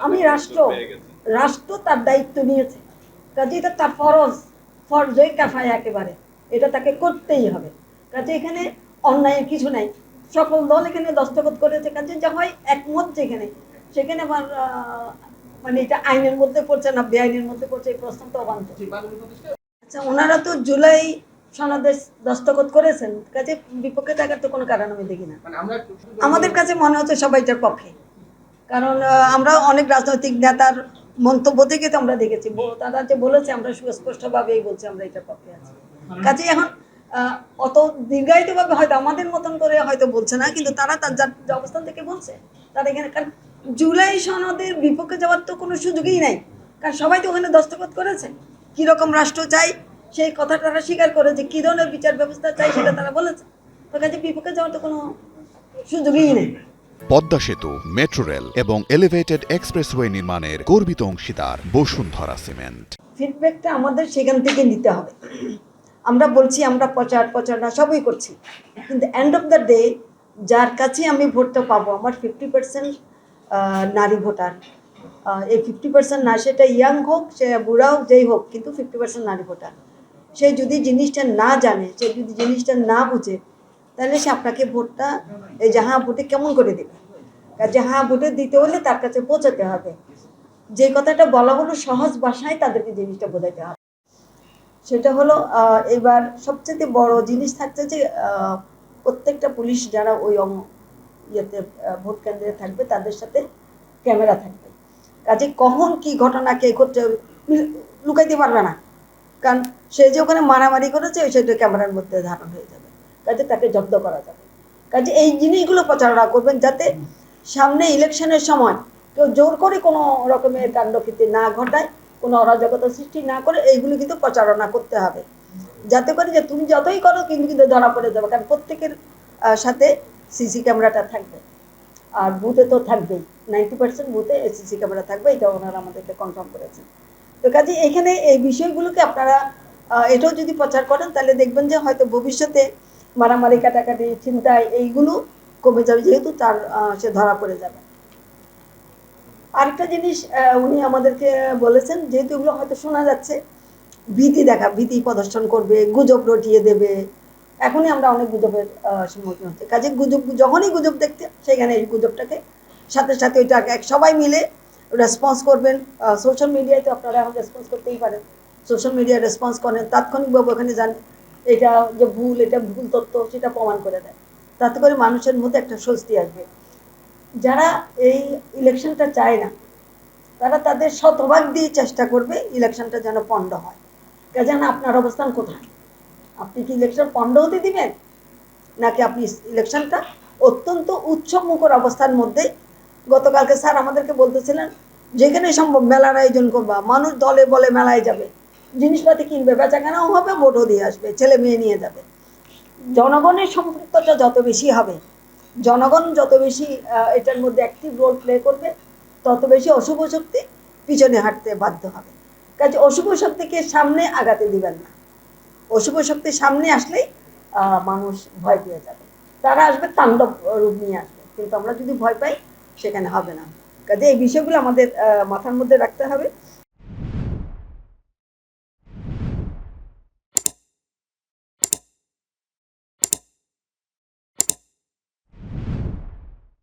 আমি রাষ্ট্র তার দায়িত্ব নিয়েছে, কাজে এটা তার ফরজই কাফায় একেবারে, এটা তাকে করতেই হবে। কাজে এখানে অন্যায়ের কিছু নাই, সকল দল এখানে দস্তখত করেছে, কাজে যা হয় একমত যেখানে সেখানে আবার মানে এটা আইনের মধ্যে পড়ছে না বেআইনের মধ্যে পড়ছে এই প্রশ্ন তো অবান্তর। আচ্ছা, ওনারা তো জুলাই সনদে দস্তখত করেছেন, কাজে বিপক্ষে থাকার তো কোনো কারণ আমি দেখি না। আমাদের কাছে মনে হচ্ছে সবাইটার পক্ষে, কারণ আমরা অনেক রাজনৈতিক নেতার মন্তব্য থেকে তো আমরা দেখেছি, তারা যে বলেছে আমরা সুস্পষ্টভাবেই বলছি আমরা এটার পক্ষে আছি। কাজে এখন অত দীর্ঘায়িতভাবে হয়তো আমাদের মতন করে হয়তো বলছে না, কিন্তু তারা তার যে অবস্থান থেকে বলছে তারা এখানে, কারণ জুলাই সনদের বিপক্ষে যাওয়ার তো কোনো সুযোগই নাই, কারণ সবাই তো ওখানে দস্তখত করেছে। কীরকম রাষ্ট্র চাই সেই কথাটা তারা স্বীকার করে, যে কী ধরনের বিচার ব্যবস্থা চাই সেটা তারা বলেছে। তো কাজে বিপক্ষে যাওয়ার তো কোনো সুযোগই নেই। পদ্মা সেতু, মেট্রো রেল এবং এলিভেটেড এক্সপ্রেসওয়ে নির্মাণের গর্বিত অংশীদার বসুন্ধরা সিমেন্ট। ফিডব্যাকটা আমাদের সেখান থেকে নিতে হবে। আমরা বলছি আমরা প্রচারণা সবই করছি, কিন্তু এন্ড অফ দ্য ডে যার কাছে আমি ভোটটা পাবো, আমার 50% নারী ভোটার, এই 50% না সেটা ইয়াং হোক সে বুড়া হোক যেই হোক, কিন্তু 50% নারী ভোটার। সে যদি জিনিসটা না জানে, সে যদি জিনিসটা না বুঝে, তাহলে সে আপনাকে ভোটটা এই যাহা ভোটে কেমন করে দেবে। যাহা ভোটে দিতে হলে তার কাছে পৌঁছাতে হবে, যে কথাটা বলা হলো সহজ ভাষায় তাদেরকে জিনিসটা বোঝাতে হবে। সেটা হলো এবার সবচেয়ে বড় জিনিস থাকছে যে প্রত্যেকটা পুলিশ যারা ওই ইয়েতে ভোট কেন্দ্রে থাকবে তাদের সাথে ক্যামেরা থাকবে, কাজে কখন কি ঘটনা কে করছে লুকাইতে পারবে না, কারণ সে যে ওখানে মারামারি করেছে সেটা ক্যামেরার মধ্যে ধারণ হয়ে যাবে, কাজে তাকে জব্দ করা যাবে। কাজে এই জিনিসগুলো প্রচারণা করবেন যাতে সামনে ইলেকশনের সময় কেউ জোর করে কোনো রকমের কাণ্ডকীর্তি না ঘটায়, কোনো অরাজকতা সৃষ্টি না করে, এইগুলো কিন্তু প্রচারণা করতে হবে, যাতে করে যে তুমি যতই করো কিন্তু ধরা পড়ে যাবে, কারণ প্রত্যেকের সাথে সিসি ক্যামেরাটা থাকবে, আর বুথে তো থাকবেই, 90% বুথে সিসি ক্যামেরা থাকবে, এটা ওনারা আমাদেরকে কনফার্ম করেছেন। তো কাজে এখানে এই বিষয়গুলোকে আপনারা এটাও যদি প্রচার করেন তাহলে দেখবেন যে হয়তো ভবিষ্যতে মারামারি কাটাকাটি চিন্তায় এইগুলো কমে যাবে, যেহেতু তার সে ধরা পড়ে যাবে। আরেকটা জিনিস উনি আমাদেরকে বলেছেন, যেহেতু এগুলো হয়তো শোনা যাচ্ছে, ভীতি প্রদর্শন করবে, গুজব রটিয়ে দেবে, এখনই আমরা অনেক গুজবের সম্মুখীন হচ্ছে, কাজে যখনই গুজব দেখতে সেখানে এই গুজবটাকে সাথে সাথে ওইটা সবাই মিলে রেসপন্স করবেন। সোশ্যাল মিডিয়ায় তো আপনারা এখন রেসপন্স করতেই পারেন, সোশ্যাল মিডিয়ায় রেসপন্স করেন, তাৎক্ষণিকভাবে ওখানে যান, এটা যে ভুল, এটা ভুল তথ্য সেটা প্রমাণ করে দেয়, তাতে করে মানুষের মধ্যে একটা স্বস্তি আসবে। যারা এই ইলেকশনটা চায় না তারা তাদের শতভাগ দিয়ে চেষ্টা করবে ইলেকশনটা যেন পণ্ড হয়। কাজে না আপনার অবস্থান কোথায়, আপনি কি ইলেকশন পণ্ড হতে দিবেন, নাকি আপনি ইলেকশনটা অত্যন্ত উৎসবমুখর অবস্থার মধ্যে, গতকালকে স্যার আমাদেরকে বলতেছিলেন যেখানে সম্ভব মেলার আয়োজন করবা, মানুষ দলে বলে মেলায় যাবে, জিনিসপাতি কিনবে, বেচাকেনাও হবে, ভোটও দিয়ে আসবে, ছেলে মেয়ে নিয়ে যাবে। জনগণের সম্পৃক্ততা যত বেশি হবে, জনগণ যত বেশি এটার মধ্যে অ্যাক্টিভ রোল প্লে করবে, তত বেশি অশুভ শক্তি পিছনে হাঁটতে বাধ্য হবে। কাজে অশুভ শক্তিকে সামনে আগাতে দিবেন না, অশুভ শক্তির সামনে আসলেই মানুষ ভয় পেয়ে যাবে, তারা আসবে তাণ্ডব রূপ নিয়ে আসবে, কিন্তু আমরা যদি ভয় পাই সেখানে হবে না। কাজে এই বিষয়গুলো আমাদের মাথার মধ্যে রাখতে হবে।